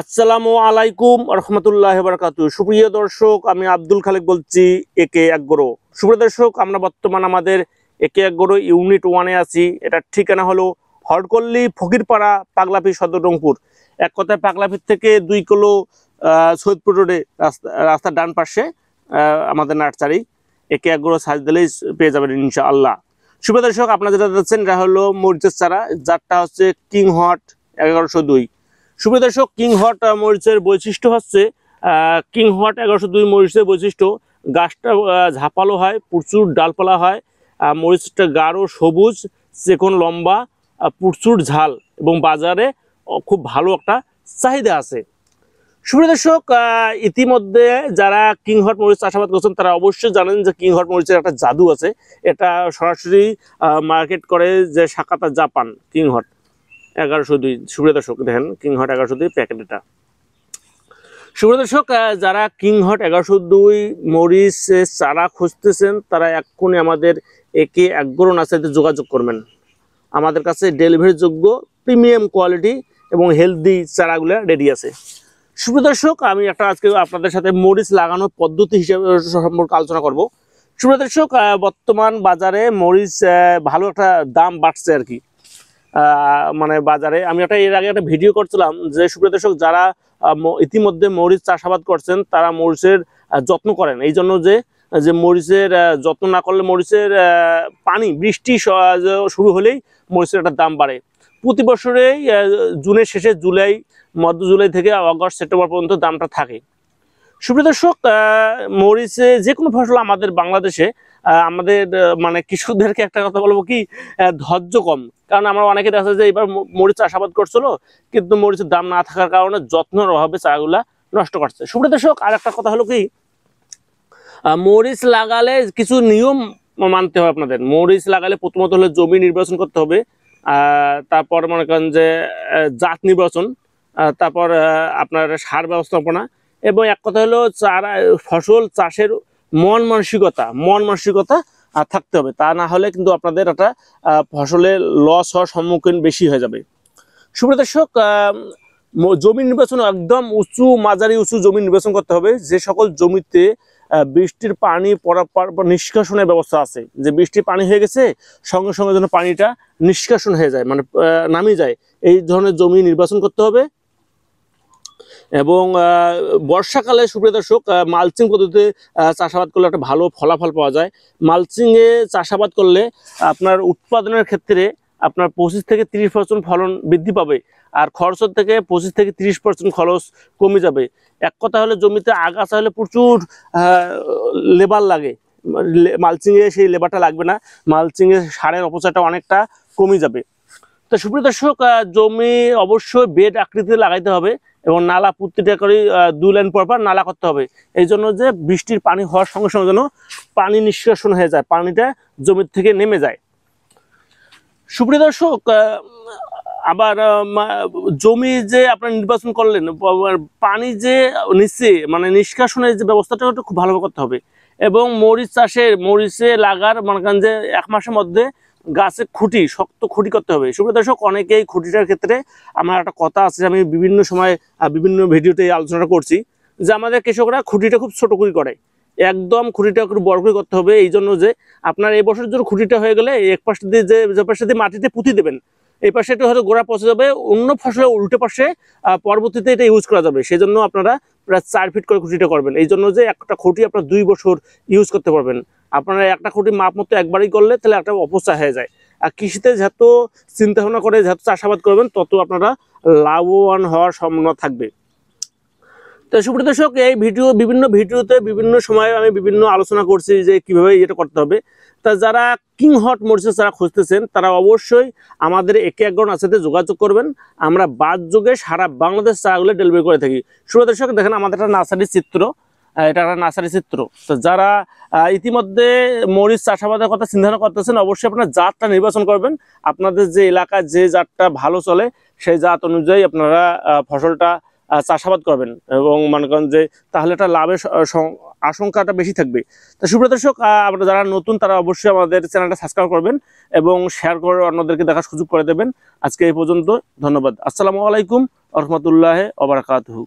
আসসালামু আলাইকুম রহমতুল্লাহ বারাকাতু। সুপ্রিয় দর্শক, আমি আব্দুল খালেক বলছি, একে এগ্রো। সুপ্রিয় দর্শক, আমরা বর্তমান আমাদের একে এগ্রো ইউনিট 1-এ আছি। এটার ঠিকানা হলো হরকল্লি ফকিরপাড়া, পাগলাপি, সদর রংপুর। এক কথায় পাগলাপির থেকে 2 কিলো সৈয়দপুর রোডে রাস্তার ডান পাশে আমাদের নার্সারি। একে এগ্রো সার্চ দিলেই পেয়ে যাবেন ইনশাআল্লাহ। সুপ্রিয় দর্শক, আপনারা যেটা দেখছেন এটা হলো মরিচের চারা, যারটা হচ্ছে কিং হট 1102। সুপ্রিয় দর্শক, কিং হট মরিচের বৈশিষ্ট্য হচ্ছে কিং হট 1102 মরিচের বৈশিষ্ট্য, গাছটা ঝাপালো হয়, প্রচুর ডালপালা হয়, মরিচটা গাঢ় সবুজ, চিকন লম্বা, প্রচুর ঝাল এবং বাজারে খুব ভালো একটা চাহিদা আছে। সুপ্রিয় দর্শক, ইতিমধ্যে যারা কিং হট মরিচ চাষাবাদ করছেন তারা অবশ্যই জানেন যে কিং হট মরিচের একটা জাদু আছে। এটা সরাসরি মার্কেট করে যে শাখাতা জাপান কিং হট 1102। সুপ্রিয় দর্শক দেখেন, কিং হট 1102 প্যাকেট এটা। সুপ্রিয় দর্শক, যারা কিং হট 1102 মরিচ চারা খুঁজতেছেন তারা এক্ষুনি আমাদের একে এগ্রো নার্সারিতে যোগাযোগ করবেন। আমাদের কাছে ডেলিভারি যোগ্য প্রিমিয়াম কোয়ালিটি এবং হেলদি চারাগুলো রেডি আছে। সুপ্রিয় দর্শক, আমি আজকে আপনাদের সাথে মরিচ লাগানোর পদ্ধতি হিসেবে সম্পর্কে আলোচনা করব। সুপ্রিয় দর্শক, বর্তমান বাজারে মরিচ ভালো একটা দাম বাড়ছে আর কি। মানে বাজারে আমি এর আগে একটা ভিডিও করছিলাম যে সুপ্রিয় দর্শক, যারা ইতিমধ্যে মরিচ চাষাবাদ করছেন তারা মরিচের যত্ন করেন। এই জন্য যে মরিচের যত্ন না করলে মরিচের বৃষ্টি শুরু হলেই মরিচের একটা দাম বাড়ে। প্রতি বছরেই জুনের শেষে মধ্য জুলাই থেকে আগস্ট সেপ্টেম্বর পর্যন্ত দামটা থাকে। সুপ্রিয় দর্শক, মরিচে যে কোনো ফসল আমাদের বাংলাদেশে আমাদের মানে কৃষকদেরকে একটা কথা বলবো কি, ধৈর্য কম। কারণ আমরা অনেকে দেখা যায় যে এবার মরিচ চাষাবাদ করছিল, কিন্তু মরিচের দাম না থাকার কারণে যত্নের অভাবে চারাগুলা নষ্ট করছে। সুপ্রিয় দর্শক, আর একটা কথা হলো কি, মরিচ লাগালে কিছু নিয়ম মানতে হবে আপনাদের। মরিচ লাগালে প্রথমত হলো জমি নির্বাচন করতে হবে, তারপর মনে করেন যে জাত নির্বাচন, তারপর আপনার সার ব্যবস্থাপনা, এবং এক কথা হলো ফসল চাষের মন মানসিকতা থাকতে হবে। তা না হলে কিন্তু আপনাদের একটা ফসলের লস হওয়ার সম্মুখীন বেশি হয়ে যাবে। সুপ্রিয় দর্শক, জমি নির্বাচন একদম মাঝারি উঁচু জমি নির্বাচন করতে হবে। যে সকল জমিতে বৃষ্টির পানি নিষ্কাশনের ব্যবস্থা আছে, যে বৃষ্টির পানি হয়ে গেছে সঙ্গে সঙ্গে যেন পানিটা নিষ্কাশন হয়ে যায়, মানে নামিয়ে যায়, এই ধরনের জমি নির্বাচন করতে হবে। এবং বর্ষাকালে সুপ্রিয় দর্শক, মালচিং পদ্ধতিতে চাষাবাদ করলে একটা ভালো ফলাফল পাওয়া যায়। মালচিংয়ে চাষাবাদ করলে আপনার উৎপাদনের ক্ষেত্রে আপনার 25 থেকে 30% ফলন বৃদ্ধি পাবে, আর খরচের থেকে 25 থেকে 30% খরচ কমে যাবে। এক কথা হলে জমিতে আগাছা হলে প্রচুর লেবার লাগে, মালচিংয়ে সেই লেবারটা লাগবে না, মালচিংয়ে সারের অপচয়টা অনেকটা কমে যাবে। তো সুপ্রিয় দর্শক, জমি অবশ্যই বেড আকৃতিতে লাগাইতে হবে এবং নালা প্রতিটা করে 2 লাইন পর নালা করতে হবে। এই জন্য যে বৃষ্টির পানি হওয়ার সঙ্গে সঙ্গে যেন পানি নিষ্কাশন হয়ে যায়, পানিটা জমির থেকে নেমে যায়। সুপ্রিয় দর্শক, আবার জমি যে আপনারা নির্বাচন করলেন, পানি যে নিচে মানে নিষ্কাশনের যে ব্যবস্থাটা ওটা খুব ভালোভাবে করতে হবে। এবং মরিচে লাগার মনে করেন যে 1 মাসের মধ্যে গাছের শক্ত খুঁটি করতে হবে। সুপ্রিয় দর্শক, অনেকেই খুঁটিটার ক্ষেত্রে আমার একটা কথা আছে, আমি বিভিন্ন সময় বিভিন্ন ভিডিওতে আলোচনা করছি, যে আমাদের কৃষকরা খুঁটিটা খুব ছোট করে করে, একদম খুঁটিটা একটু বড় করে করতে হবে। এই জন্য যে আপনার এই বছর জন্য খুঁটিটা হয়ে গেলে এক পাশ দিয়ে যে পাশে দিয়ে মাটিতে পুঁতি দেবেন, এই পাশে একটু হয়তো গোড়া পচে যাবে, অন্য ফসলের উল্টো পাশে পরবর্তীতে এটা ইউজ করা যাবে। সেই জন্য আপনারা প্রায় 4 ফিট করে খুঁটিটা করবেন। এই জন্য যে একটা খুঁটি আপনার 2 বছর ইউজ করতে পারবেন। আপনারা একটা খুঁটি মাপ মতো একবারই করলে তাহলে একটা অপচয় হয়ে যায়। আর কৃষিতে যত চিন্তা ভাবনা করে যত চাষাবাদ করবেন তত আপনারা লাভবান হওয়ার সম্ভাবনা থাকবে। তো সুপ্রিয় দর্শক, এই বিভিন্ন ভিডিওতে বিভিন্ন সময় আমি বিভিন্ন আলোচনা করছি যে কিভাবে এটা করতে হবে। তা যারা কিং হট মরিচের চারা খুঁজতেছেন তারা অবশ্যই আমাদের একে এগ্রো নার্সারিতে যোগাযোগ করবেন। আমরা বাদযোগে সারা বাংলাদেশ চারাগুলো ডেলিভারি করে থাকি। সুপ্রিয় দর্শক, দেখেন আমাদের একটা নার্সারির চিত্র, এটা একটা নার্সারি চিত্র। তো যারা ইতিমধ্যে মরিচ চাষাবাদের কথা চিন্তা করতেছেন অবশ্যই আপনার জাতটা নির্বাচন করবেন। আপনাদের যে এলাকায় যে জাতটা ভালো চলে সেই জাত অনুযায়ী আপনারা ফসলটা চাষাবাদ করবেন এবং মনে করেন যে তাহলে একটা লাভের আশঙ্কাটা বেশি থাকবে। তো সুপ্রিয় দর্শক, আপনারা যারা নতুন তারা অবশ্যই আমাদের চ্যানেলটা সাবস্ক্রাইব করবেন এবং শেয়ার করে অন্যদেরকে দেখার সুযোগ করে দেবেন। আজকে এই পর্যন্ত, ধন্যবাদ। আসসালামু আলাইকুম ওয়া রাহমাতুল্লাহি ওয়া বারাকাতুহু।